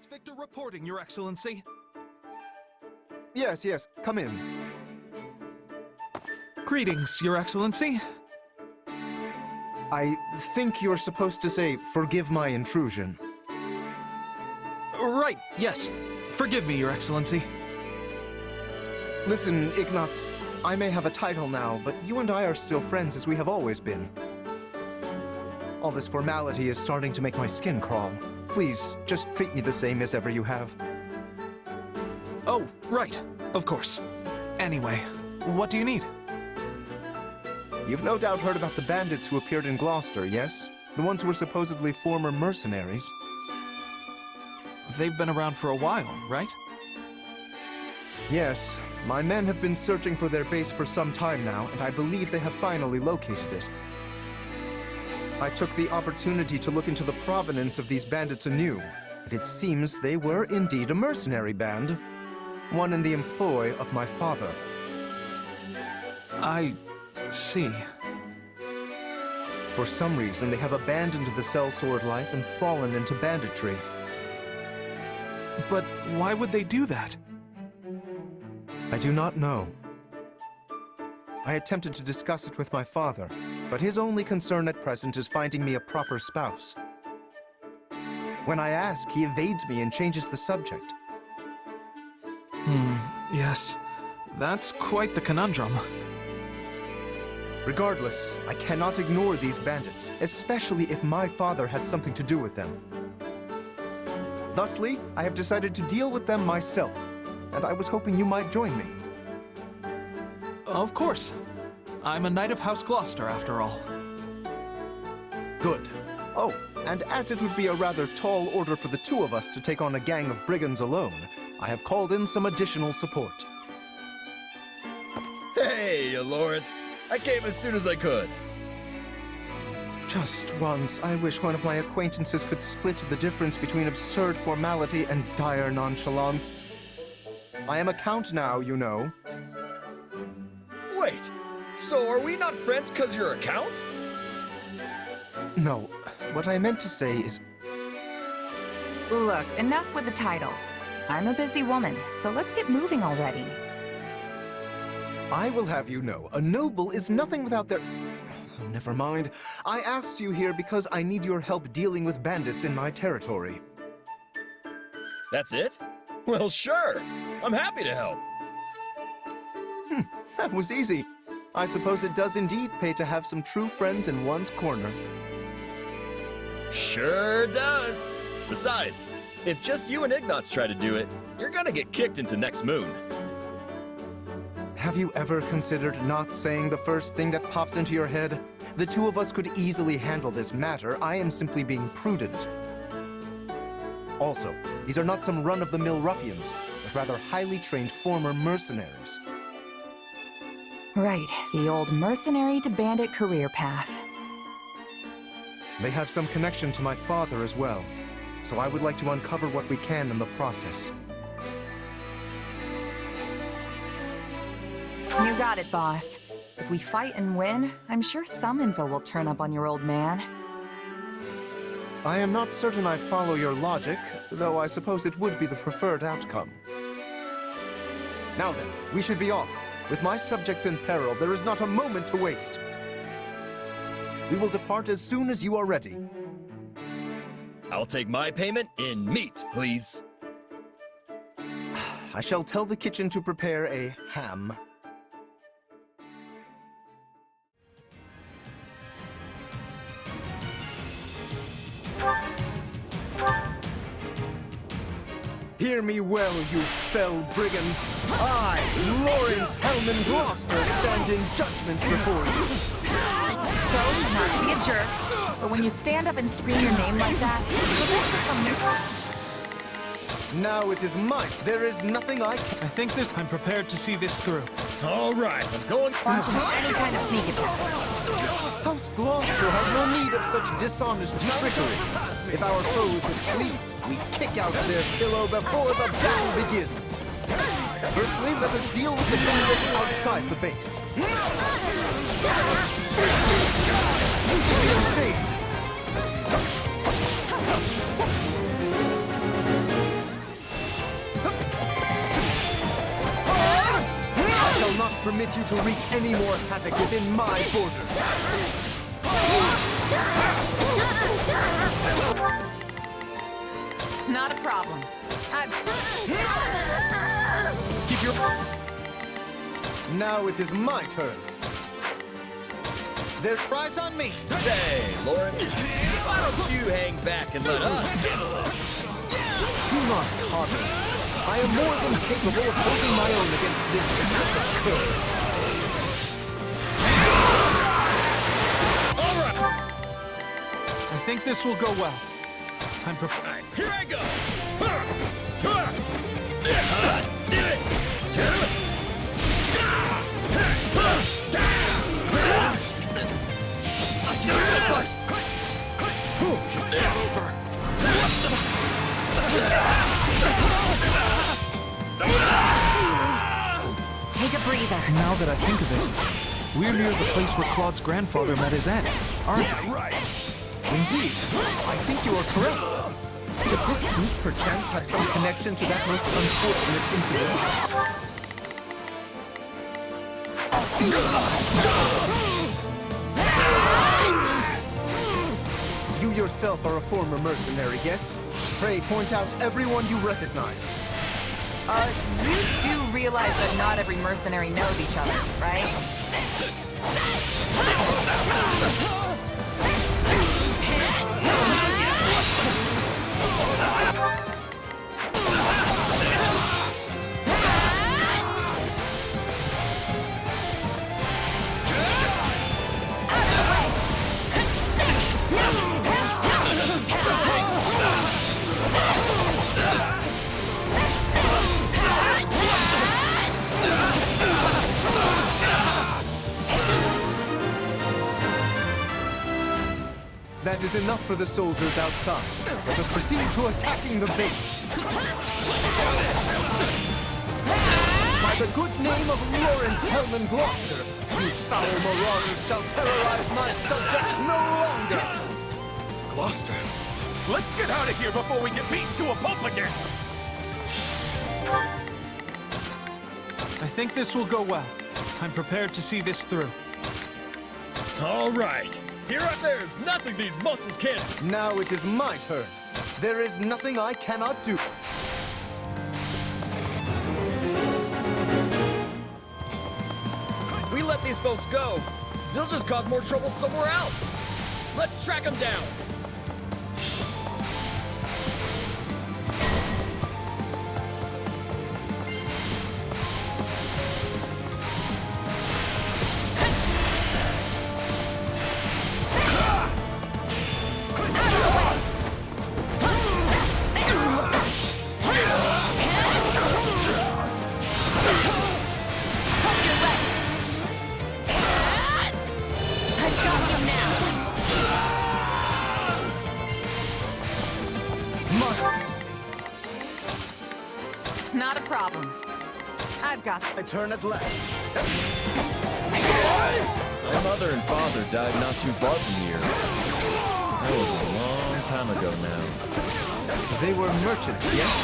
That's Victor reporting, Your Excellency. Yes, come in. Greetings, Your Excellency. I think you're supposed to say, "Forgive my intrusion." Right, yes. Forgive me, Your Excellency. Listen, Ignatz, I may have a title now, but you and I are still friends as we have always been. All this formality is starting to make my skin crawl. Please, just treat me the same as ever you have. Oh, right. Of course. Anyway, what do you need? You've no doubt heard about the bandits who appeared in Gloucester, yes? The ones who were supposedly former mercenaries. They've been around for a while, right? Yes. My men have been searching for their base for some time now, and I believe they have finally located it. I took the opportunity to look into the provenance of these bandits anew, and it seems they were indeed a mercenary band. One in the employ of my father. I see. For some reason, they have abandoned the sellsword life and fallen into banditry. But why would they do that? I do not know. I attempted to discuss it with my father, but his only concern at present is finding me a proper spouse. When I ask, he evades me and changes the subject. Yes. That's quite the conundrum. Regardless, I cannot ignore these bandits, especially if my father had something to do with them. Thusly, I have decided to deal with them myself, and I was hoping you might join me. Of course. I'm a knight of House Gloucester, after all. Good. Oh, and as it would be a rather tall order for the two of us to take on a gang of brigands alone, I have called in some additional support. Hey, Lawrence. I came as soon as I could. Just once, I wish one of my acquaintances could split the difference between absurd formality and dire nonchalance. I am a count now, you know. Wait, so are we not friends because you're a count? No, what I meant to say is... Look, enough with the titles. I'm a busy woman, so let's get moving already. I will have you know, a noble is nothing without their... Oh, never mind. I asked you here because I need your help dealing with bandits in my territory. That's it? Well, sure. I'm happy to help. That was easy. I suppose it does indeed pay to have some true friends in one's corner. Sure does. Besides, if just you and Ignatz try to do it, you're gonna get kicked into next moon. Have you ever considered not saying the first thing that pops into your head? The two of us could easily handle this matter. I am simply being prudent. Also, these are not some run-of-the-mill ruffians, but rather highly trained former mercenaries. Right, the old mercenary to bandit career path. They have some connection to my father as well, so I would like to uncover what we can in the process. You got it, boss. If we fight and win, I'm sure some info will turn up on your old man. I am not certain I follow your logic, though I suppose it would be the preferred outcome. Now then, we should be off. With my subjects in peril, there is not a moment to waste. We will depart as soon as you are ready. I'll take my payment in meat, please. I shall tell the kitchen to prepare a ham. Hear me well, you fell brigands. I, Lawrence Hellman Gloucester, stand in judgment before you. So, not to be a jerk, but when you stand up and scream your name like that, it prevents us from... Now it is mine. There is nothing I can... I think that I'm prepared to see this through. All right, I'm going... launching any kind of sneak attack. House Gloucester has no need of such dishonest trickery. If our foe is asleep, we kick out their pillow before the battle begins. Firstly, let us deal with the bandits outside the base. You should be ashamed. permit you to wreak any more havoc within my borders. Not a problem. Keep your... Now it is my turn. There... Rise on me! Say, Lawrence, why don't you hang back and let us handle this? Do not coddle. I am more than capable of holding my own against this curse. All right. I think this will go well. I'm prepared. Here I go. Take a breather. Now that I think of it, we're near the place where Claude's grandfather met his end, aren't we? Right. Indeed, I think you are correct. Did this group perchance have some connection to that most unfortunate incident? You yourself are a former mercenary, yes? Pray point out everyone you recognize. You do realize that not every mercenary knows each other, right? That is enough for the soldiers outside. Let us proceed to attacking the base. By the good name of Lawrence Hellman Gloucester, you foul marauders shall terrorize my subjects no longer! Gloucester, let's get out of here before we get beaten to a pulp again! I think this will go well. I'm prepared to see this through. All right. There's nothing these muscles can't do. Now it is my turn. There is nothing I cannot do. If we let these folks go, they'll just cause more trouble somewhere else. Let's track them down. Not a problem. I've got My turn at last. My mother and father died not too far from here. That was a long time ago now. They were merchants, yes?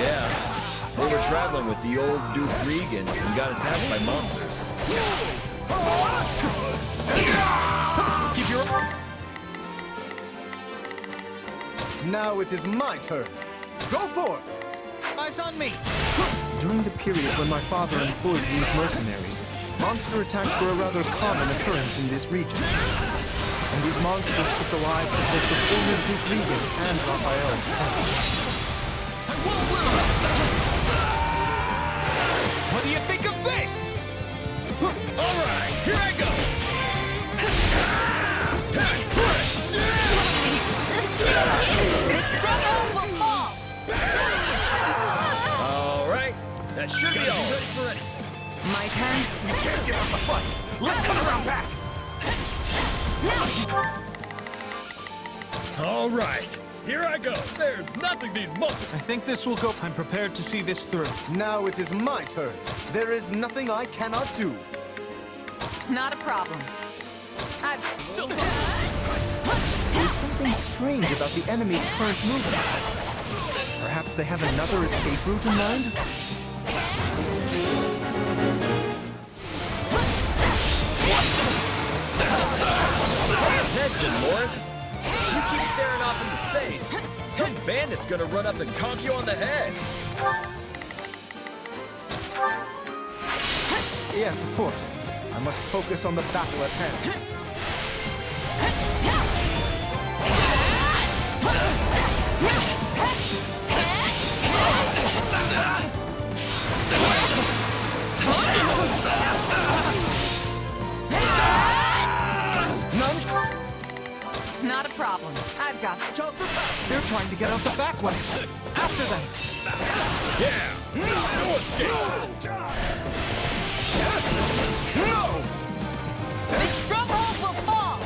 Yeah. They were traveling with the old Duke Regan and got attacked by monsters. Keep your... Now it is my turn. Go for it! Eyes on me! During the period when my father employed these mercenaries, monster attacks were a rather common occurrence in this region. And these monsters took the lives of both the former Duke Regan and Raphael's parents. I won't lose! What do you think of this? All right, here I go. this stronghold will fall. All right, that should be all. Ready for anything. My turn. You can't give up the fight! Let's come around back! All right, here I go. There's nothing these muscles. I think this will go. I'm prepared to see this through. Now it is my turn. There is nothing I cannot do. Not a problem. I've Still There's something strange about the enemy's current movements. Perhaps they have another escape route in mind? Pay attention, Lawrence. You keep staring off into space. Some bandit's gonna run up and conk you on the head. Yes, of course. I must focus on the battle at hand. Not a problem. I've got it. They're trying to get out the back way. After them. Yeah! No escape! This stronghold will fall!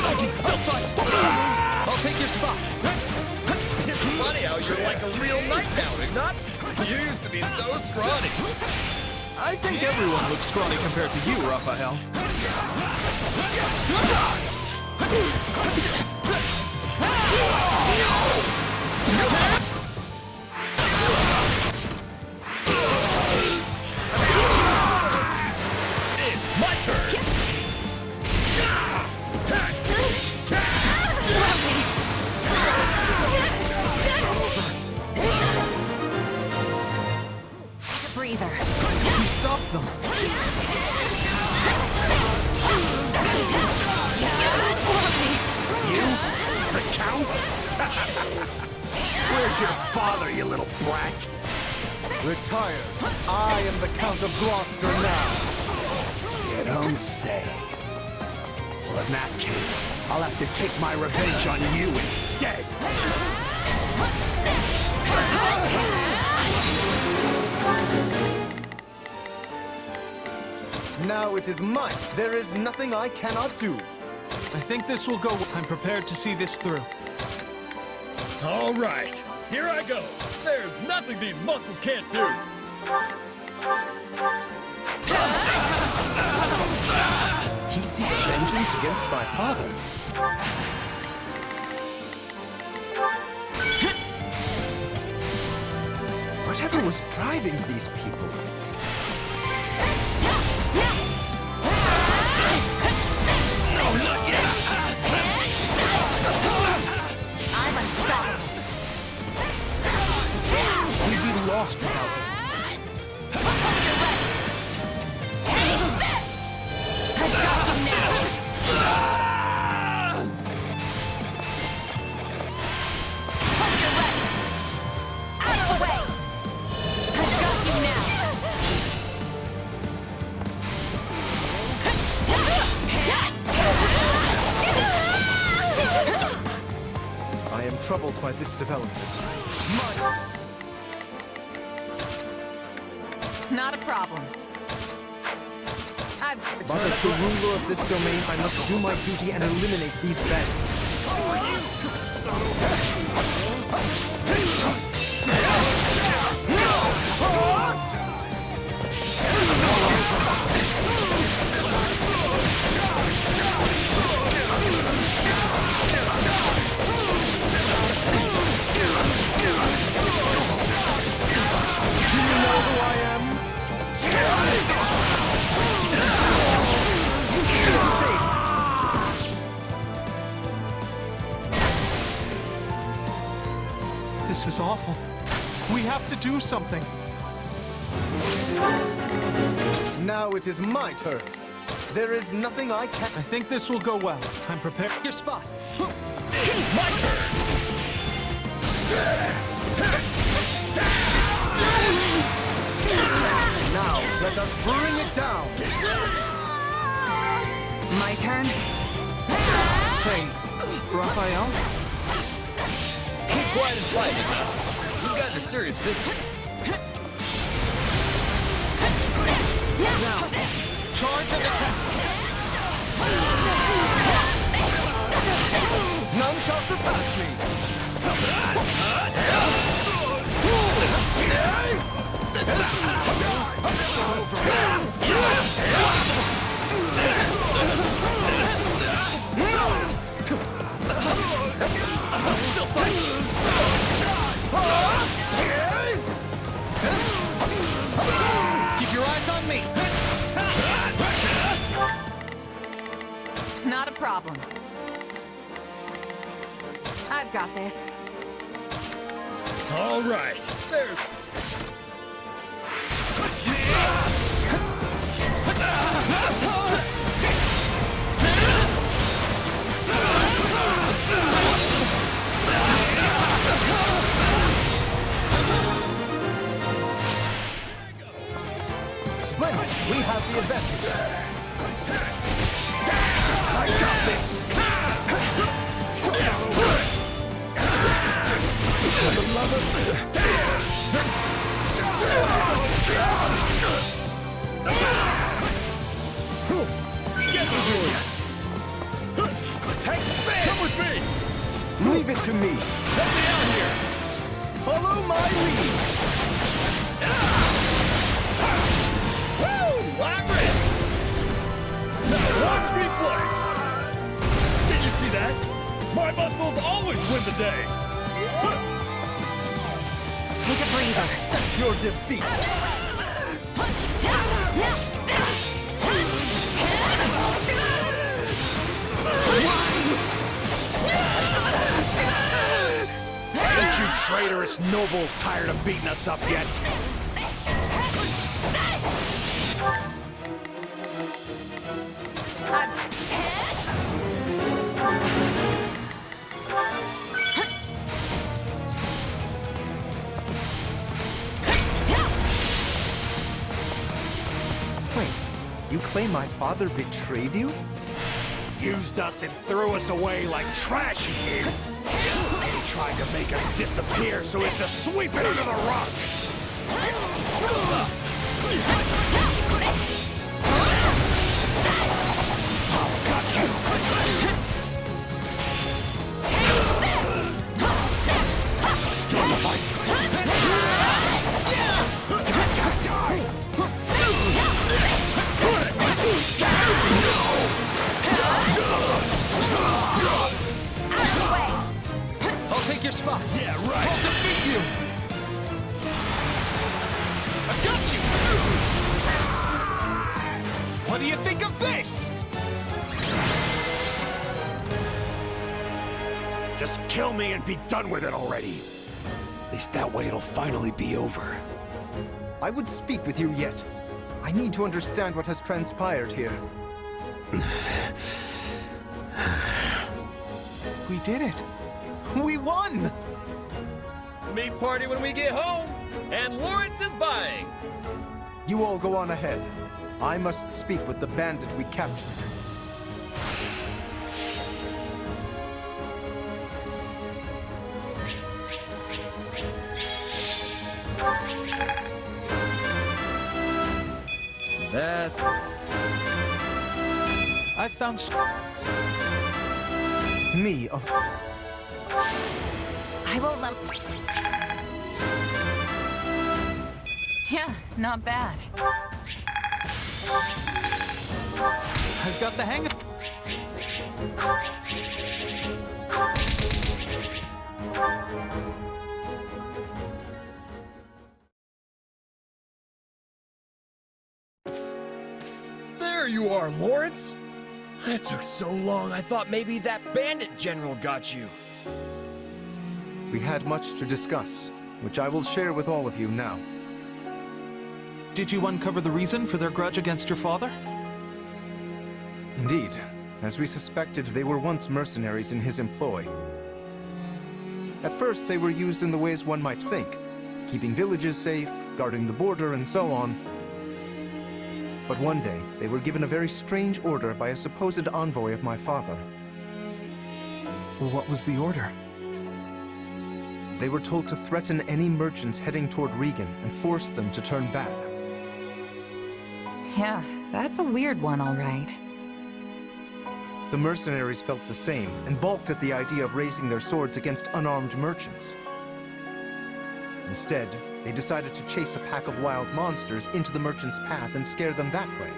I can still fight. I'll take your spot. It's funny how you're like a real knight now, Ignatz. You used to be so scrawny. I think everyone looks scrawny compared to you, Raphael. It's my turn. Breather. We stopped them. You? The Count? Where's your father, you little brat? Retire. I am the Count of Gloucester now. You don't say. Well, in that case, I'll have to take my revenge on you instead. Now it is might. There is nothing I cannot do. I think this will go. I'm prepared to see this through. All right, here I go. There's nothing these muscles can't do. He seeks vengeance against my father. Whatever was driving these people? I'm unstoppable. We'd be lost without them. I've got you now. Hope you're ready. Out of the way. I've got you now. I am troubled by this development. Not a problem. But as the ruler of this domain, I must do my duty and eliminate these bandits. Do you know who I am? This is awful. We have to do something. Now it is my turn. There is nothing I can. I think this will go well. I'm prepared. Your spot. It's my turn. Now, let us bring it down. My turn? Say, Raphael? Keep quiet and fight, Ignatz. These guys are serious business. Now, charge and attack. None shall surpass me. problem. I've got this. All right. There. Splendid! We have the advantage. I got this! For the love of... Get the brilliance. Take this! Come with me! Leave it to me. Let me out here! Follow my lead. Woo! I'm ready! Now watch me flex! Did you see that? My muscles always win the day! Take a breather. Accept your defeat. Ain't you traitorous nobles tired of beating us up yet? Wait, you claim my father betrayed you? Used us and threw us away like trash he did. He tried to make us disappear so as to sweep it under the rug. I've got you. Still in the fight. I'll take your spot. Yeah, right. I'll defeat you! I got you! What do you think of this? Just kill me and be done with it already. At least that way it'll finally be over. I would speak with you yet. I need to understand what has transpired here. We did it! We won! Meat party when we get home, and Lawrence is buying. You all go on ahead. I must speak with the bandit we captured. That... I found Me of... I won't let... Yeah, not bad. I've got the hang of... There you are, Lawrence! That took so long, I thought maybe that bandit general got you. We had much to discuss, which I will share with all of you now. Did you uncover the reason for their grudge against your father? Indeed, as we suspected, they were once mercenaries in his employ. At first, they were used in the ways one might think, keeping villages safe, guarding the border, and so on. But one day, they were given a very strange order by a supposed envoy of my father. What was the order? They were told to threaten any merchants heading toward Regan and force them to turn back. Yeah, that's a weird one, all right. The mercenaries felt the same and balked at the idea of raising their swords against unarmed merchants. Instead, they decided to chase a pack of wild monsters into the merchants' path and scare them that way.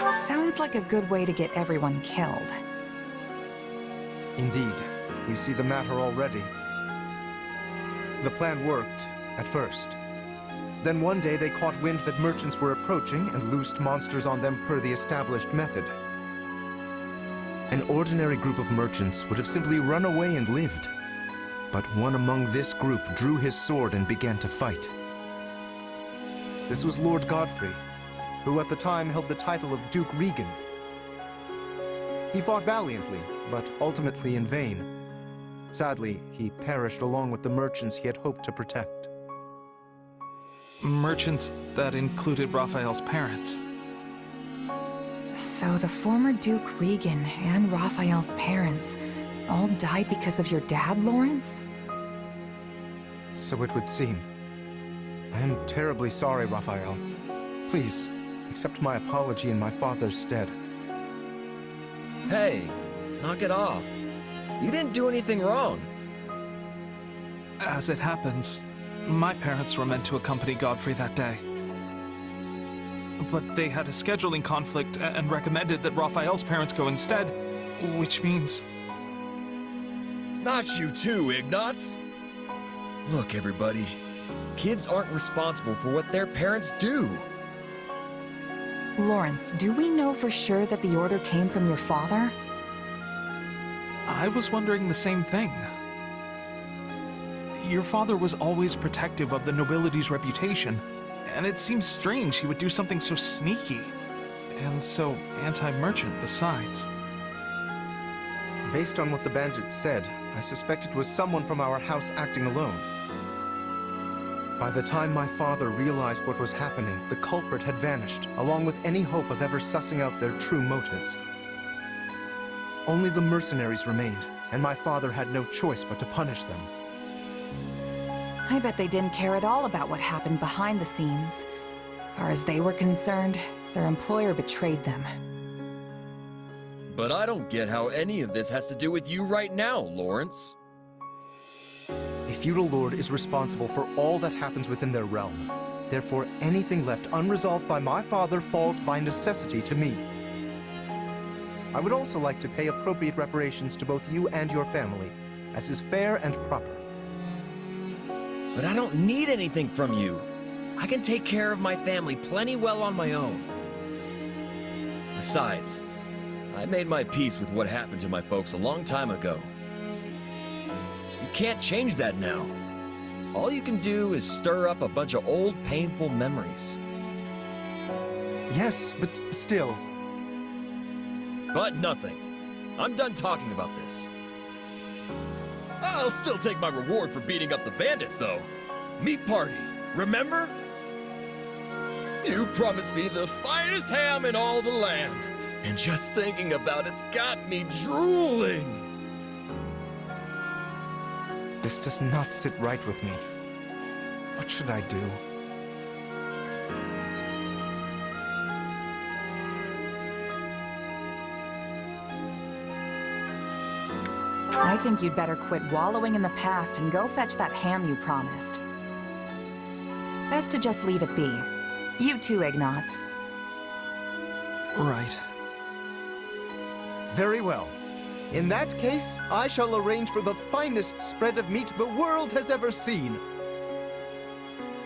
Sounds like a good way to get everyone killed. Indeed, you see the matter already. The plan worked, at first. Then one day they caught wind that merchants were approaching and loosed monsters on them per the established method. An ordinary group of merchants would have simply run away and lived. But one among this group drew his sword and began to fight. This was Lord Godfrey, who at the time held the title of Duke Regan. He fought valiantly, but ultimately in vain. Sadly, he perished along with the merchants he had hoped to protect. Merchants that included Raphael's parents. So the former Duke Regan and Raphael's parents all died because of your dad, Lawrence? So it would seem. I am terribly sorry, Raphael. Please, accept my apology in my father's stead. Hey, knock it off. You didn't do anything wrong. As it happens, my parents were meant to accompany Godfrey that day. But they had a scheduling conflict and recommended that Raphael's parents go instead, which means... Not you too, Ignatz. Look, everybody. Kids aren't responsible for what their parents do. Lawrence, do we know for sure that the order came from your father? I was wondering the same thing. Your father was always protective of the nobility's reputation, and it seems strange he would do something so sneaky, and so anti-merchant besides. Based on what the bandits said, I suspect it was someone from our house acting alone. By the time my father realized what was happening, the culprit had vanished, along with any hope of ever sussing out their true motives. Only the mercenaries remained, and my father had no choice but to punish them. I bet they didn't care at all about what happened behind the scenes. Far as they were concerned, their employer betrayed them. But I don't get how any of this has to do with you right now, Lawrence. A feudal lord is responsible for all that happens within their realm. Therefore, anything left unresolved by my father falls by necessity to me. I would also like to pay appropriate reparations to both you and your family, as is fair and proper. But I don't need anything from you. I can take care of my family plenty well on my own. Besides, I made my peace with what happened to my folks a long time ago. You can't change that now. All you can do is stir up a bunch of old, painful memories. Yes, but still. But nothing. I'm done talking about this. I'll still take my reward for beating up the bandits, though. Meat party, remember? You promised me the finest ham in all the land, and just thinking about it's got me drooling. This does not sit right with me. What should I do? I think you'd better quit wallowing in the past and go fetch that ham you promised. Best to just leave it be. You too, Ignatz. Right. Very well. In that case, I shall arrange for the finest spread of meat the world has ever seen.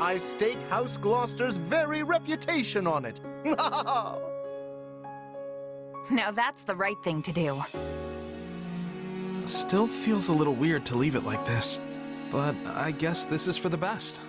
I stake House Gloucester's very reputation on it. Now that's the right thing to do. Still feels a little weird to leave it like this, but I guess this is for the best.